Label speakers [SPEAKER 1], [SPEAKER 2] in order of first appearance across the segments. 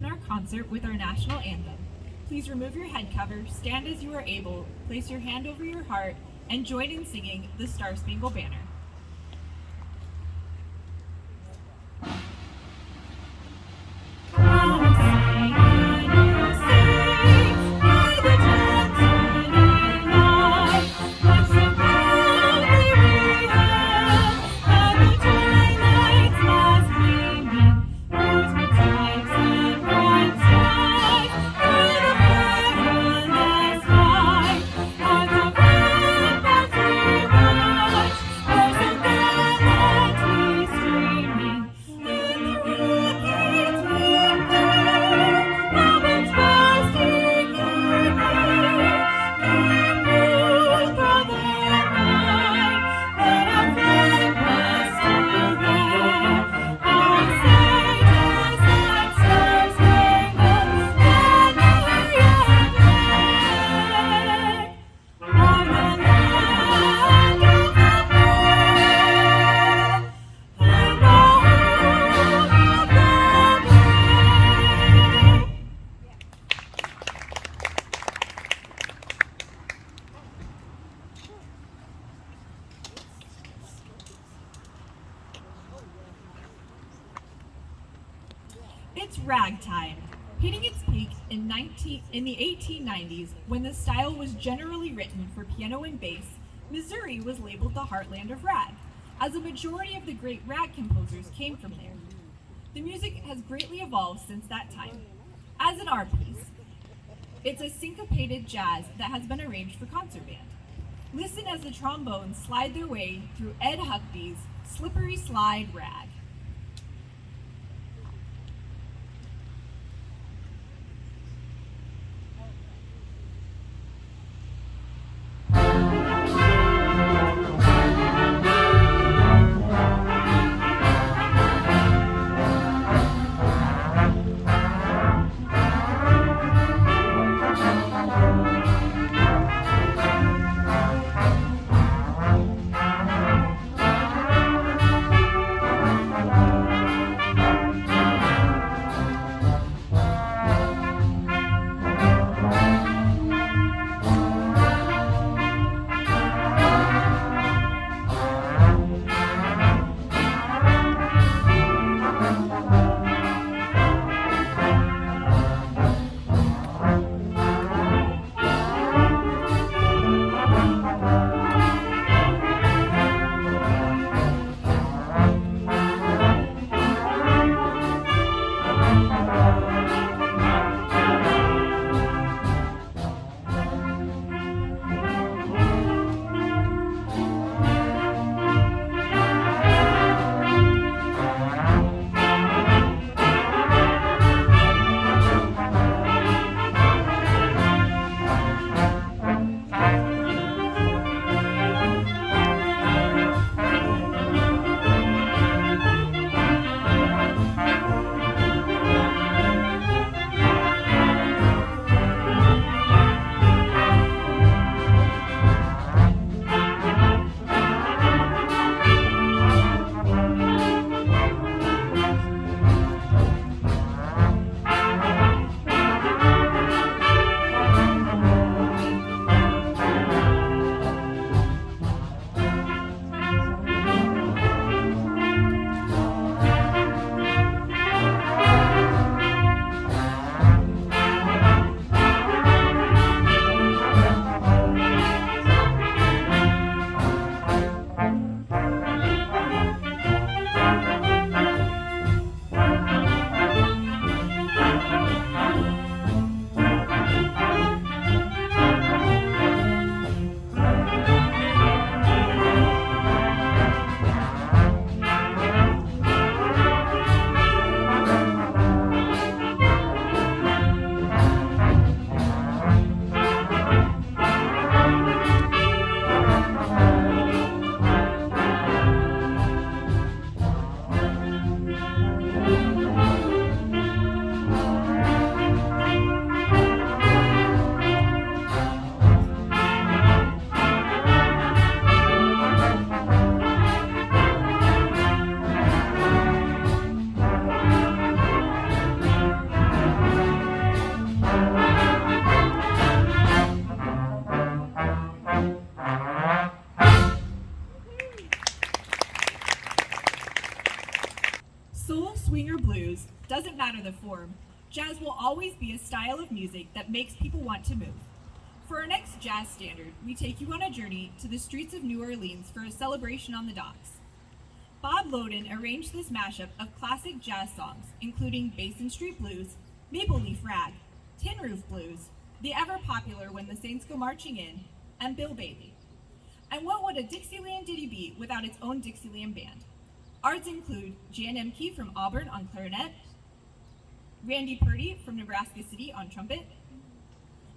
[SPEAKER 1] our concert with our national anthem. Please remove your head cover, stand as you are able, place your hand over your heart, and join in singing the Star Spangled Banner. It's ragtime, hitting its peak in the 1890s when the style was generally written for piano and bass. Missouri was labeled the heartland of rag, as a majority of the great rag composers came from there. The music has greatly evolved since that time. As in our piece, it's a syncopated jazz that has been arranged for concert band. Listen as the trombones slide their way through Ed Huckby's Slippery Slide Rag. form, jazz will always be a style of music that makes people want to move. For our next jazz standard, we take you on a journey to the streets of New Orleans for a celebration on the docks. Bob Loden arranged this mashup of classic jazz songs, including Basin Street Blues, Maple Leaf Rag, Tin Roof Blues, the ever-popular When the Saints Go Marching In, and Bill Bailey. And what would a Dixieland ditty be without its own Dixieland band? Ours include Jan Emke from Auburn on clarinet, Randy Purdy from Nebraska City on trumpet,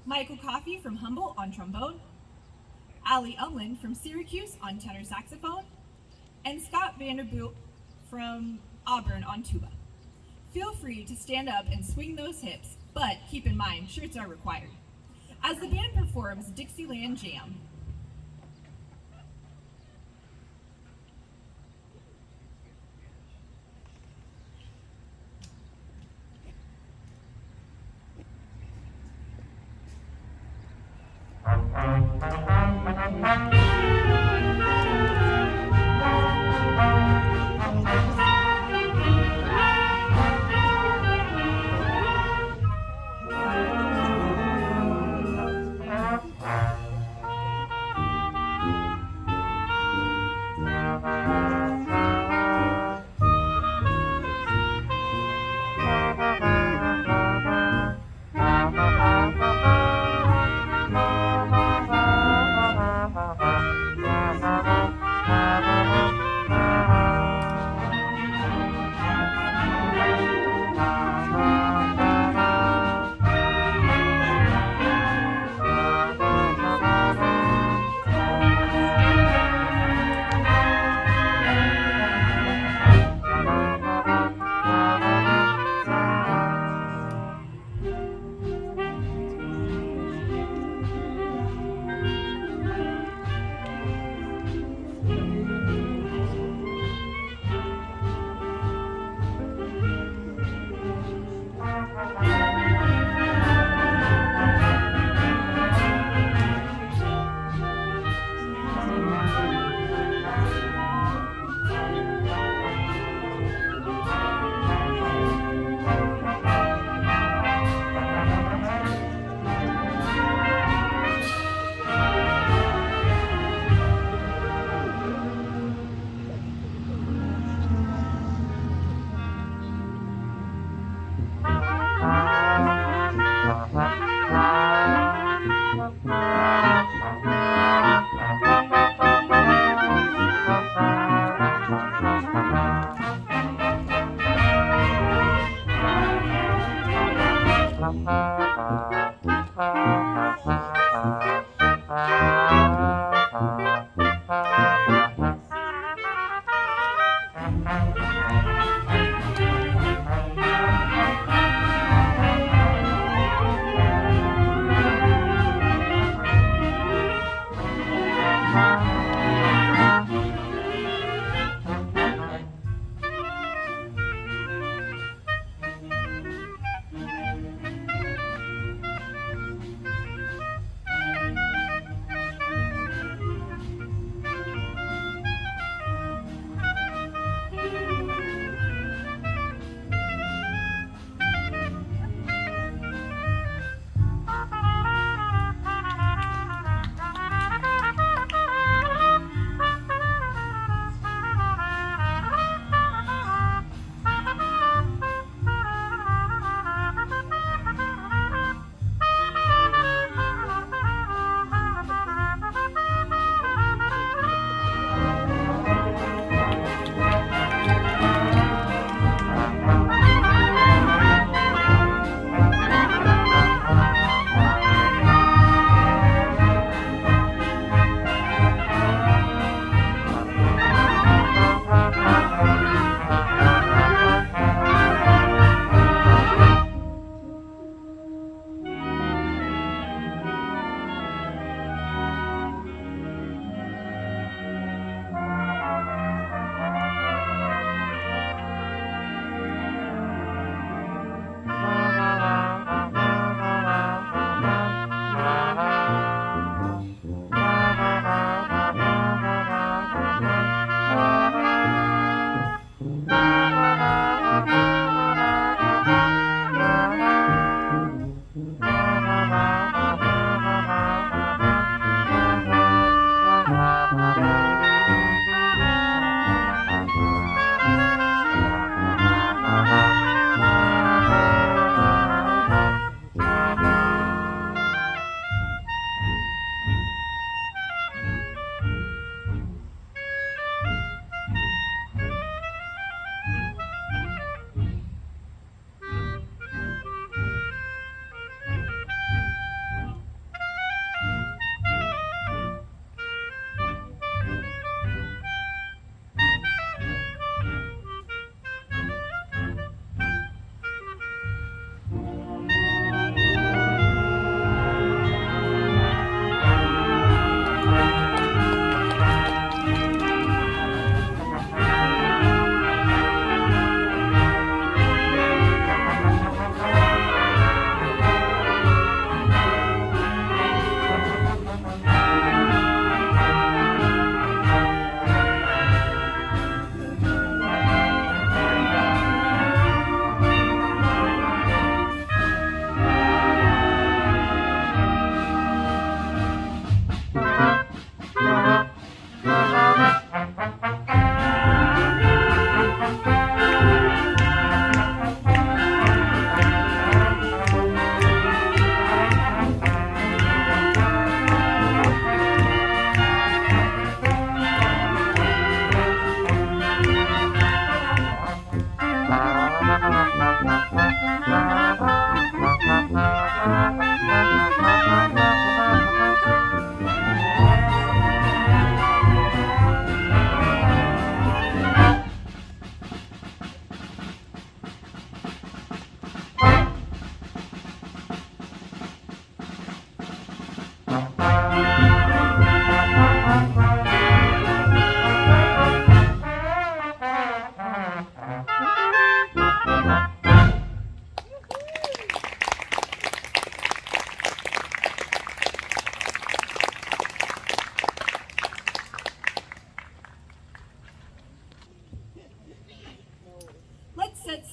[SPEAKER 1] Michael Coffey from Humboldt on trombone, Ali Umland from Syracuse on tenor saxophone, and Scott Vanderbilt from Auburn on tuba. Feel free to stand up and swing those hips, but keep in mind, shirts are required. As the band performs Dixieland Jam,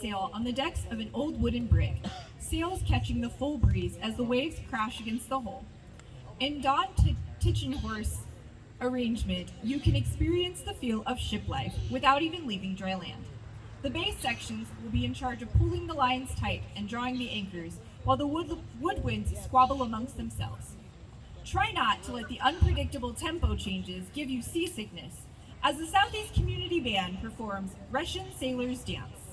[SPEAKER 1] sail on the decks of an old wooden brig, sails catching the full breeze as the waves crash against the hull. In Don Tichenhorse arrangement, you can experience the feel of ship life without even leaving dry land. The base sections will be in charge of pulling the lines tight and drawing the anchors, while the woodwinds squabble amongst themselves. Try not to let the unpredictable tempo changes give you seasickness, as the Southeast Community Band performs Russian Sailor's Dance.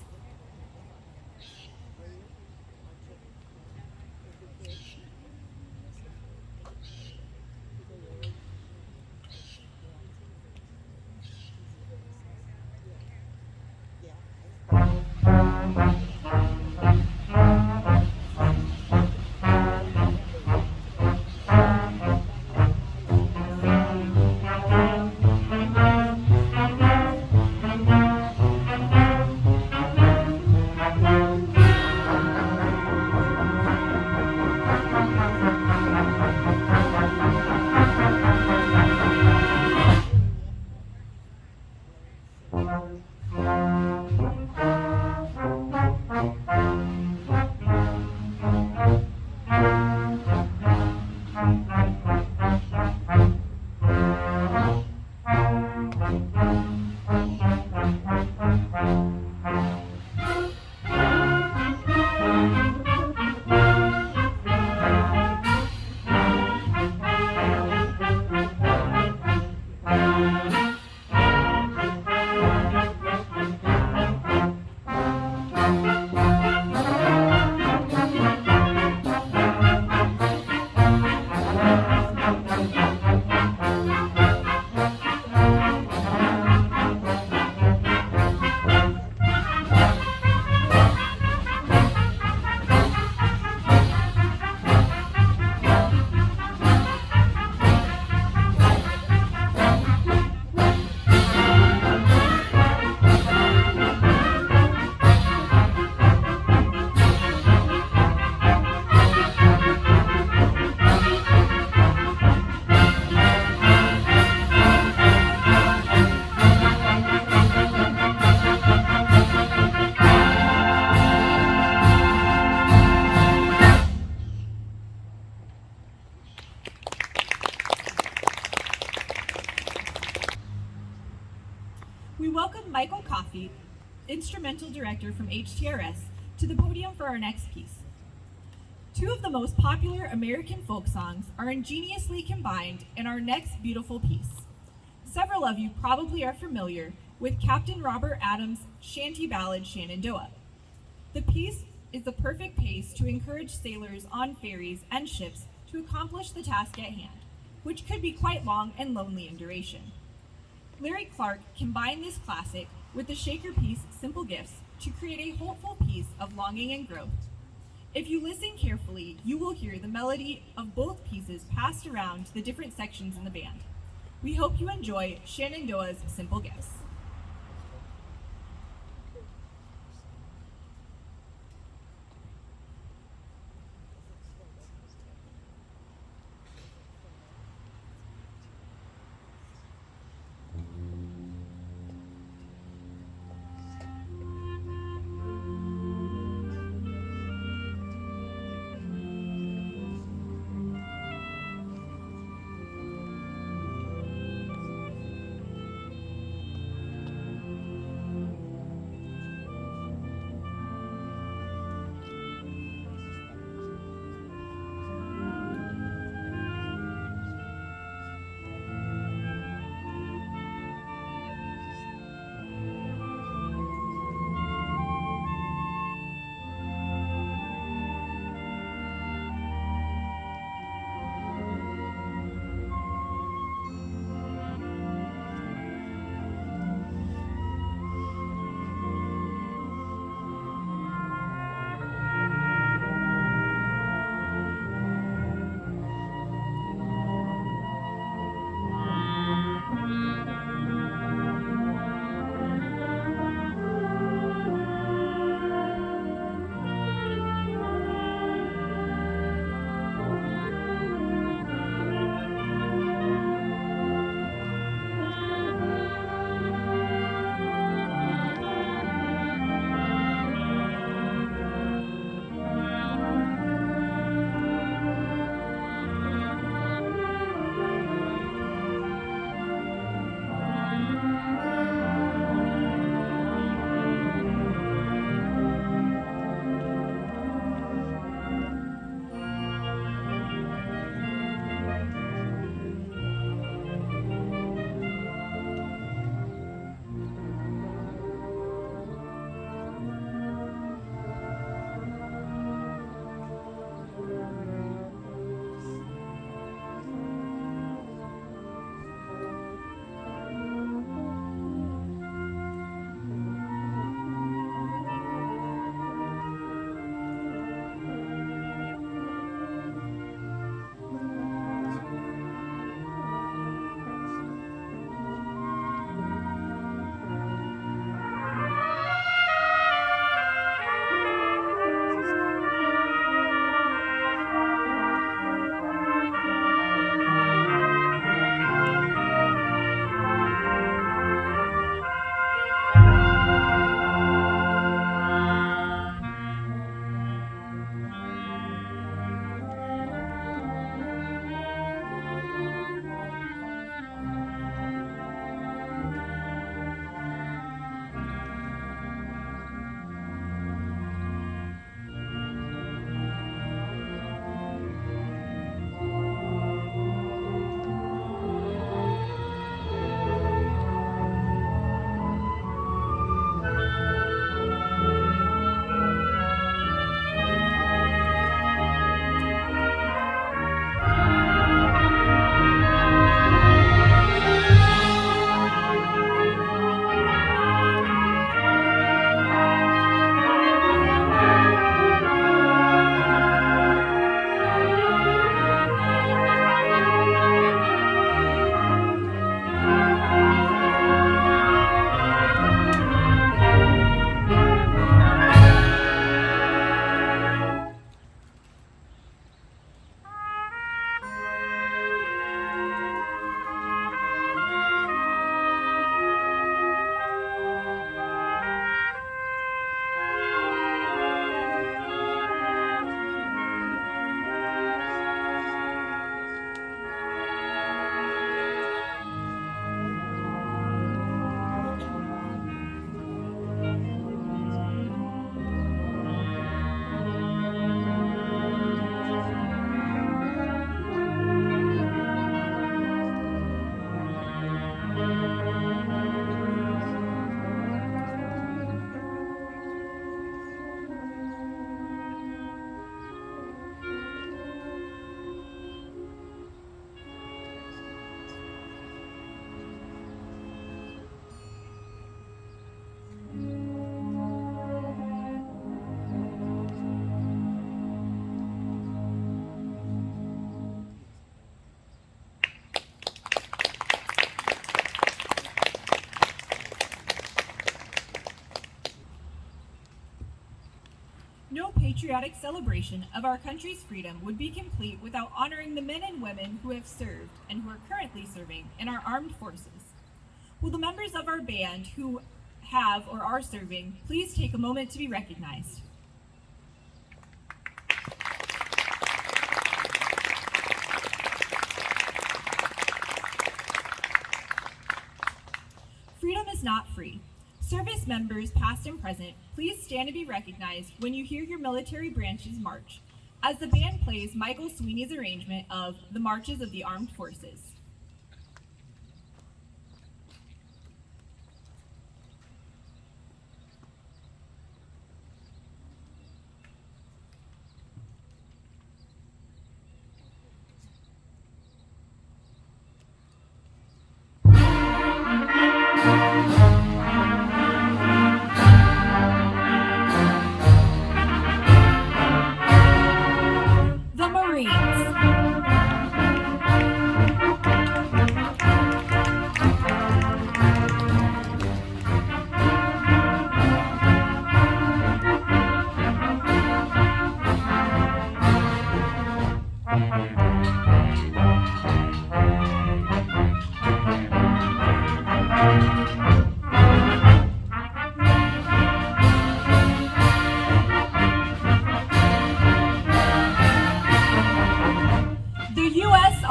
[SPEAKER 1] We welcome Michael Coffey, instrumental director from HTRS, to the podium for our next piece. Two of the most popular American folk songs are ingeniously combined in our next beautiful piece. Several of you probably are familiar with Captain Robert Adams' shanty ballad Shenandoah. The piece is the perfect pace to encourage sailors on ferries and ships to accomplish the task at hand, which could be quite long and lonely in duration. Larry Clark combined this classic with the Shaker piece Simple Gifts to create a hopeful piece of longing and growth. If you listen carefully, you will hear the melody of both pieces passed around to the different sections in the band. We hope you enjoy Shenandoah's Simple Gifts. patriotic celebration of our country's freedom would be complete without honoring the men and women who have served and who are currently serving in our armed forces. Will the members of our band who have or are serving please take a moment to be recognized? Freedom is not free. Service members, past and present, please stand to be recognized when you hear your military branches march, as the band plays Michael Sweeney's arrangement of The Marches of the Armed Forces.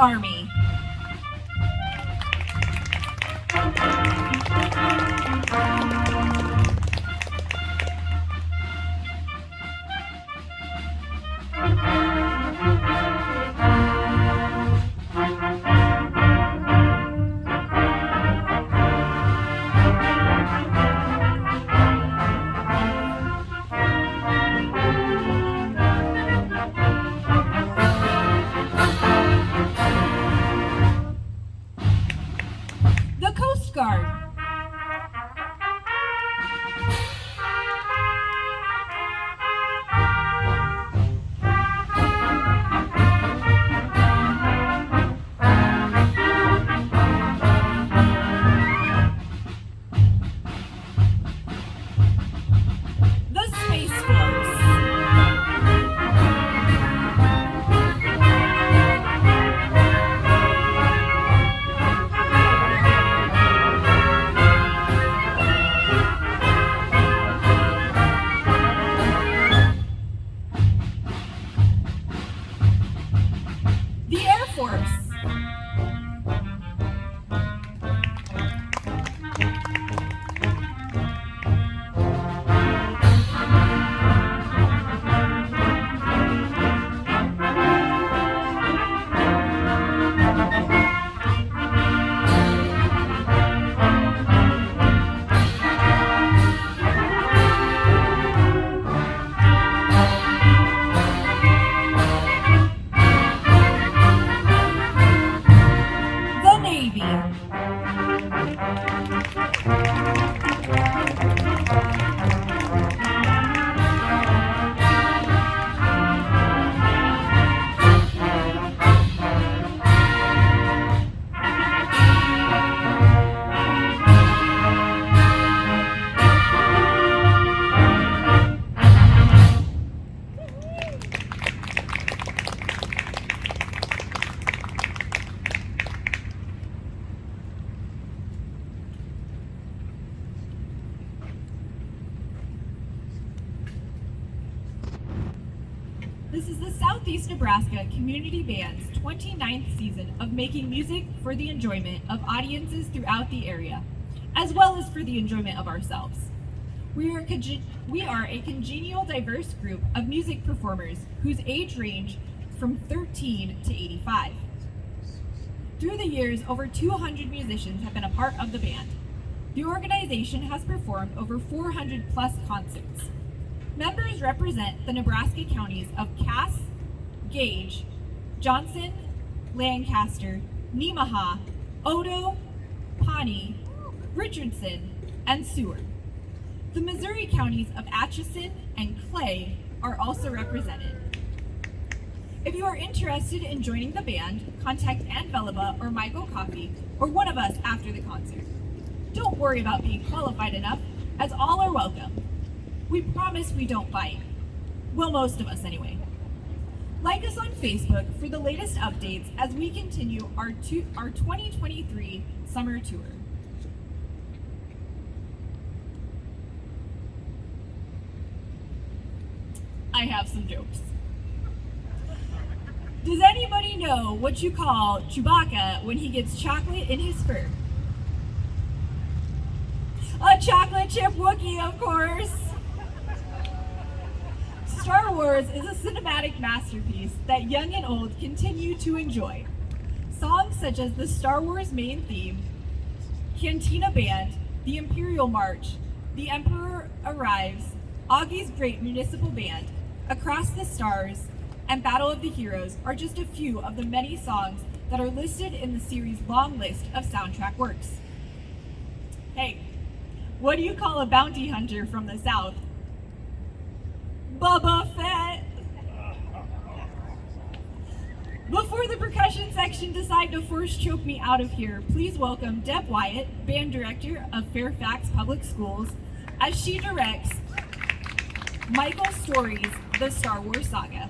[SPEAKER 1] Army. Guard. The Space Force. This is the Southeast Nebraska Community Band's 29th season of making music for the enjoyment of audiences throughout the area, as well as for the enjoyment of ourselves. We are a congenial, diverse group of music performers whose age range from 13 to 85. Through the years, over 200 musicians have been a part of the band. The organization has performed over 400 plus concerts. Members represent the Nebraska counties of Cass, Gage, Johnson, Lancaster, Nemaha, Odo, Pawnee, Richardson, and Seward. The Missouri counties of Atchison and Clay are also represented. If you are interested in joining the band, contact Ann Velaba or Michael Coffey or one of us after the concert. Don't worry about being qualified enough, as all are welcome. We promise we don't bite. Well, most of us anyway. Like us on Facebook for the latest updates as we continue our 2023 summer tour. I have some jokes. Does anybody know what you call Chewbacca when he gets chocolate in his fur? A chocolate chip Wookiee, of course! Star Wars is a cinematic masterpiece that young and old continue to enjoy. Songs such as the Star Wars main theme, Cantina Band, the Imperial March, The Emperor Arrives, Augie's Great Municipal Band, Across the Stars, and Battle of the Heroes are just a few of the many songs that are listed in the series' long list of soundtrack works. Hey, what do you call a bounty hunter from the South? Bubba Fett! Before the percussion section decide to force choke me out of here, please welcome Deb Wyatt, Band Director of Fairfax Public Schools, as she directs Michael Story's The Star Wars Saga.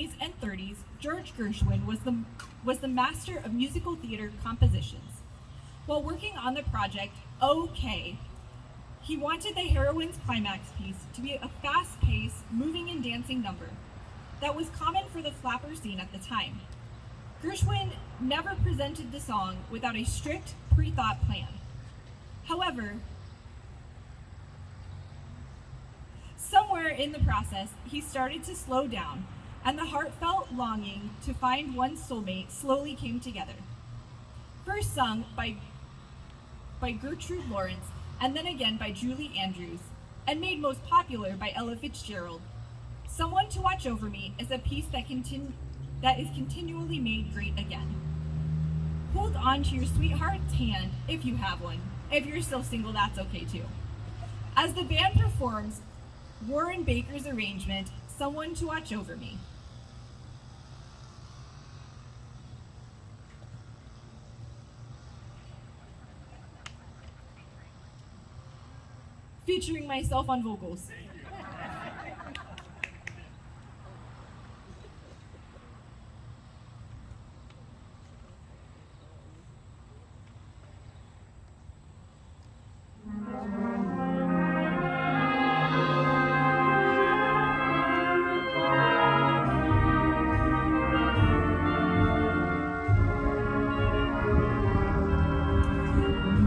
[SPEAKER 1] 20s and 30s, George Gershwin was the master of musical theater compositions. While working on the project OK, he wanted the heroine's climax piece to be a fast-paced, moving and dancing number that was common for the flapper scene at the time. Gershwin never presented the song without a strict, pre-thought plan. However, somewhere in the process, he started to slow down, and the heartfelt longing to find one's soulmate slowly came together. First sung by Gertrude Lawrence, and then again by Julie Andrews, and made most popular by Ella Fitzgerald. Someone to Watch Over Me is a piece that is continually made great again. Hold on to your sweetheart's hand if you have one. If you're still single, that's okay too. As the band performs Warren Baker's arrangement, Someone to Watch Over Me. Featuring myself on vocals.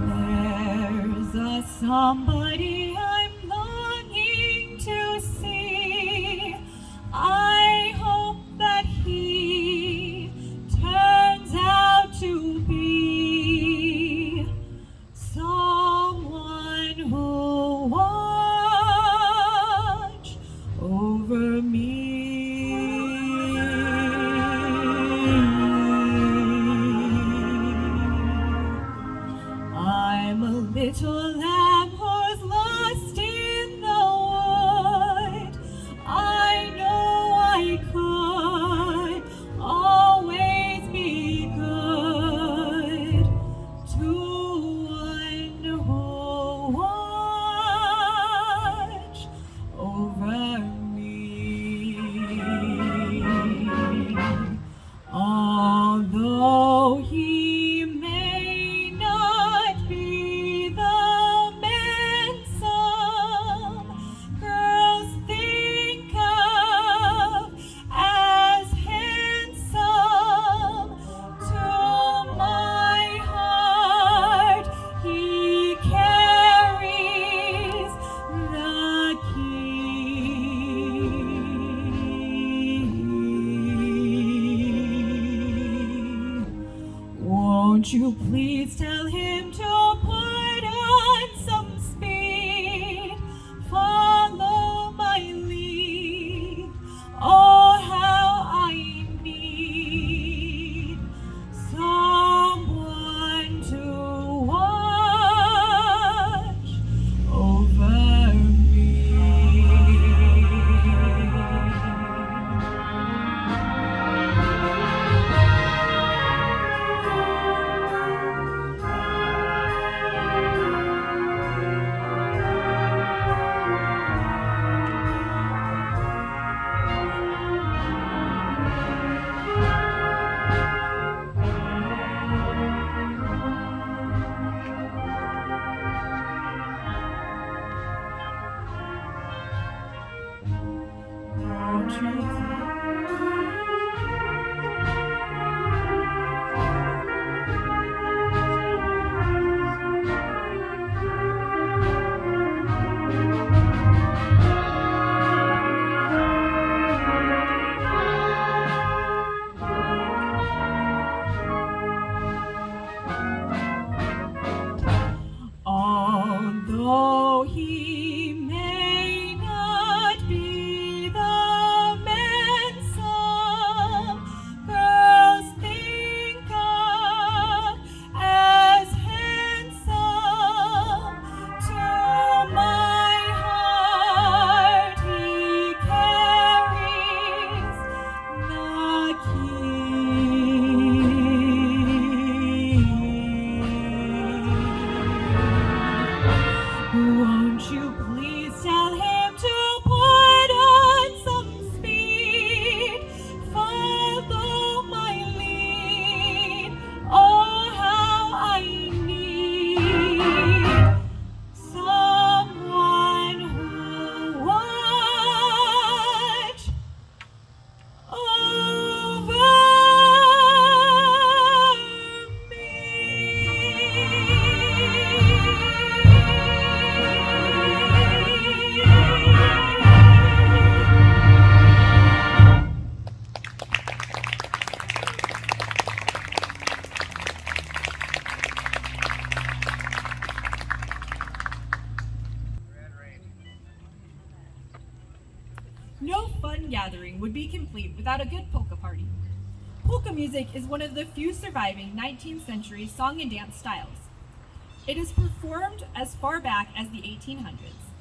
[SPEAKER 1] There's a somebody I'm longing to see. I hope that he turns out to be someone who'll watch over me. I'm a little lamb who's lost in the wood. I know I could always be good to one who'll watch over me. Although he may not be the man some girls think of as handsome, to my heart he carries the key. Won't you please tell him to put on some speed, follow my lead? Oh, how I need someone to watch over me. incomplete without a good polka party. Polka music is one of the few surviving 19th century song and dance styles. It is performed as far back as the 1800s.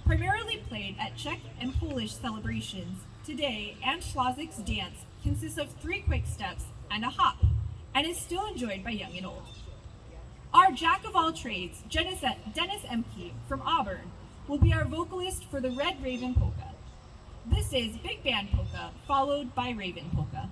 [SPEAKER 1] Primarily played at Czech and Polish celebrations, today Anne Schlazik's dance consists of 3 quick steps and a hop, and is still enjoyed by young and old. Our jack of all trades, Dennis Emke from Auburn, will be our vocalist for the Red Raven Polka. This is Big Band Polka, followed by Raven Polka.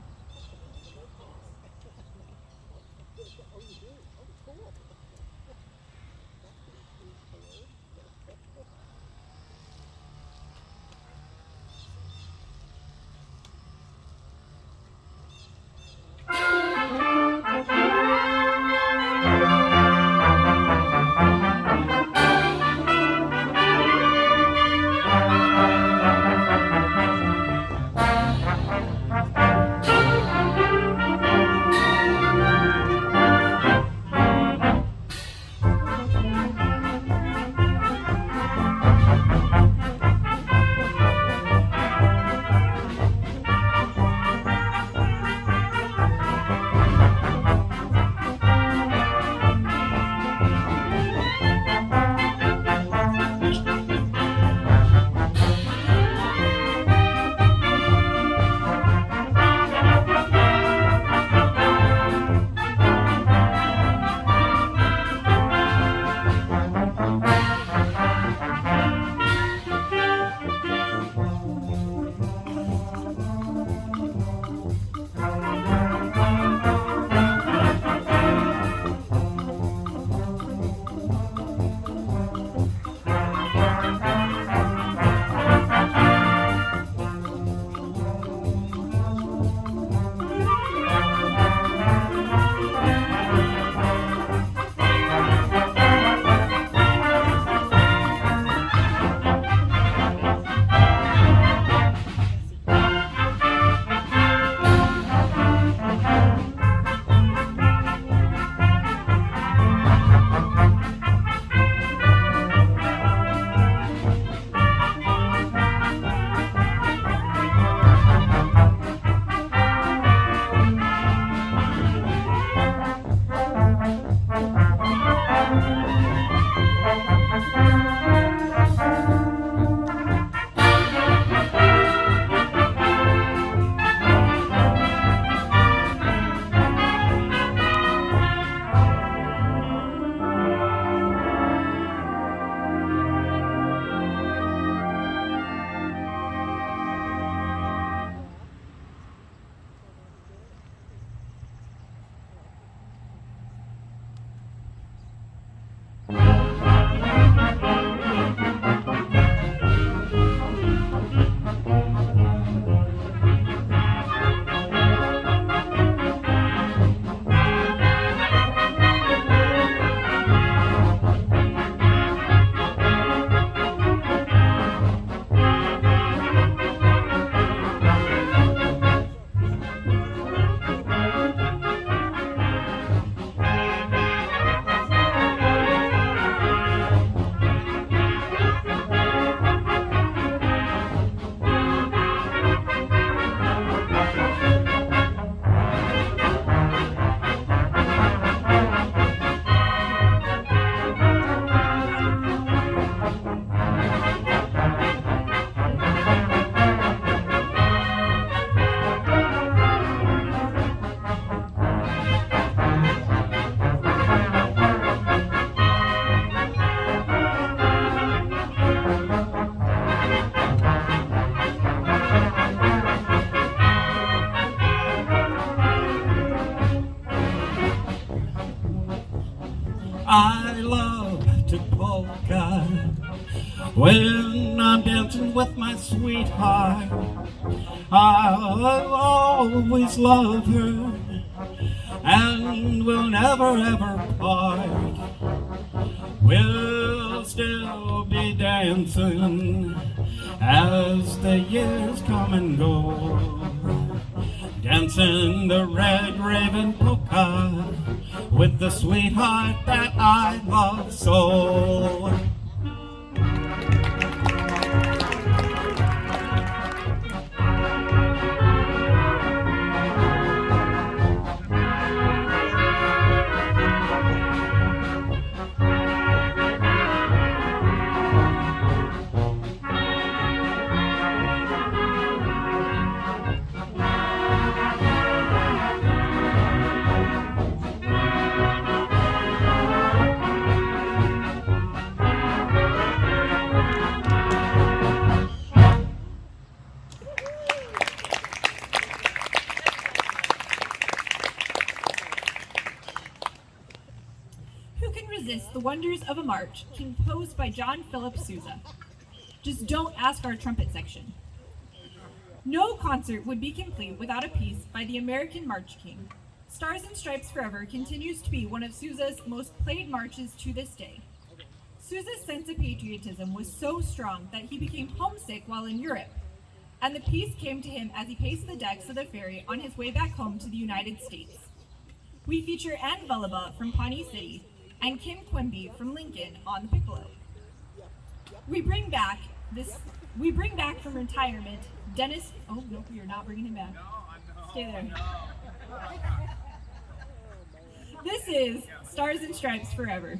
[SPEAKER 2] I love to polka when I'm dancing with my sweetheart. I'll always love her and we'll never ever part. We'll still be dancing as the years come and go, dancing the Red Raven polka with the sweetheart that I love so.
[SPEAKER 1] resist the wonders of a march composed by John Philip Sousa. Just don't ask our trumpet section. No concert would be complete without a piece by the American March King. Stars and Stripes Forever continues to be one of Sousa's most played marches to this day. Sousa's sense of patriotism was so strong that he became homesick while in Europe, and the piece came to him as he paced the decks of the ferry on his way back home to the United States. We feature Ann Vullaba from Pawnee City and Kim Quimby from Lincoln on the piccolo. We bring back from retirement Dennis. Oh no, we are not bringing him back. Stay there. This is Stars and Stripes Forever.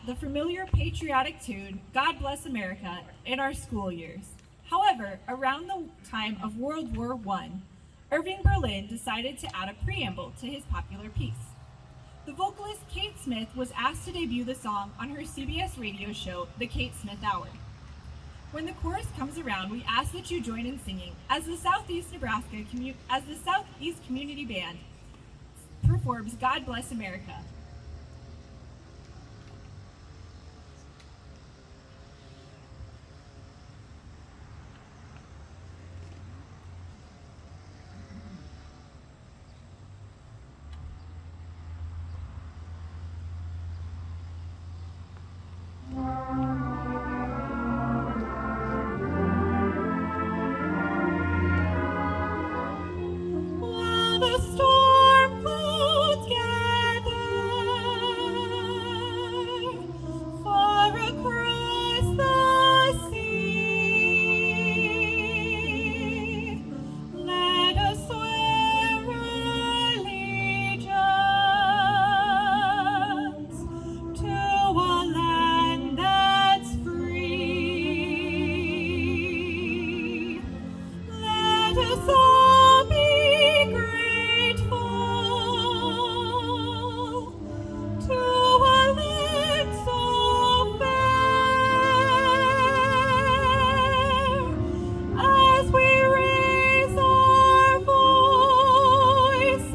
[SPEAKER 1] The familiar patriotic tune, God Bless America, in our school years. However, around the time of World War I, Irving Berlin decided to add a preamble to his popular piece. The vocalist Kate Smith was asked to debut the song on her CBS radio show, The Kate Smith Hour. When the chorus comes around, we ask that you join in singing as the Southeast Community Band performs God Bless America. While the storm clouds gather far across the sea, let us swear allegiance to a land that's free. Let us all be grateful to a land so fair as we raise our voices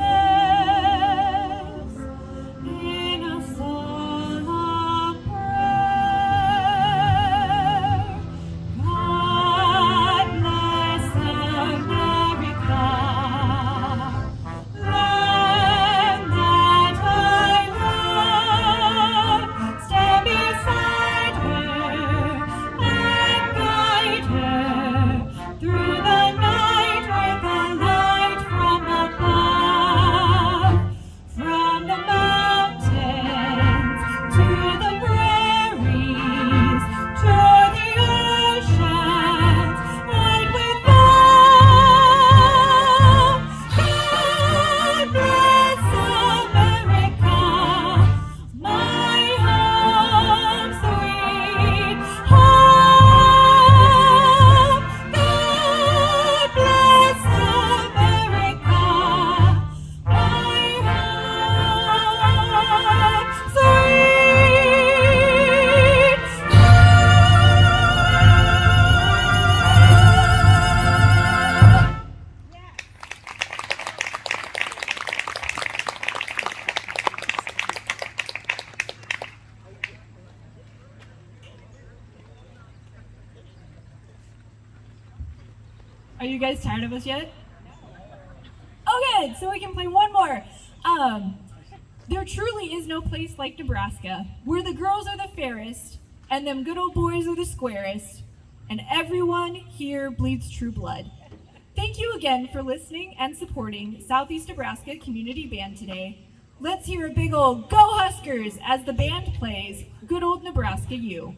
[SPEAKER 1] in a solemn prayer. God bless America, land that I love. Stand beside her and guide her through the night with a light from above. From the mountains to the prairies to the oceans, light with love. God bless America, my home sweet home. God bless America, my home sweet Are you guys tired of us yet? Okay, so we can play one more. There truly is no place like Nebraska, where the girls are the fairest, and them good old boys are the squarest, and everyone here bleeds true blood. Thank you again for listening and supporting Southeast Nebraska Community Band today. Let's hear a big old Go Huskers as the band plays Good Old Nebraska U.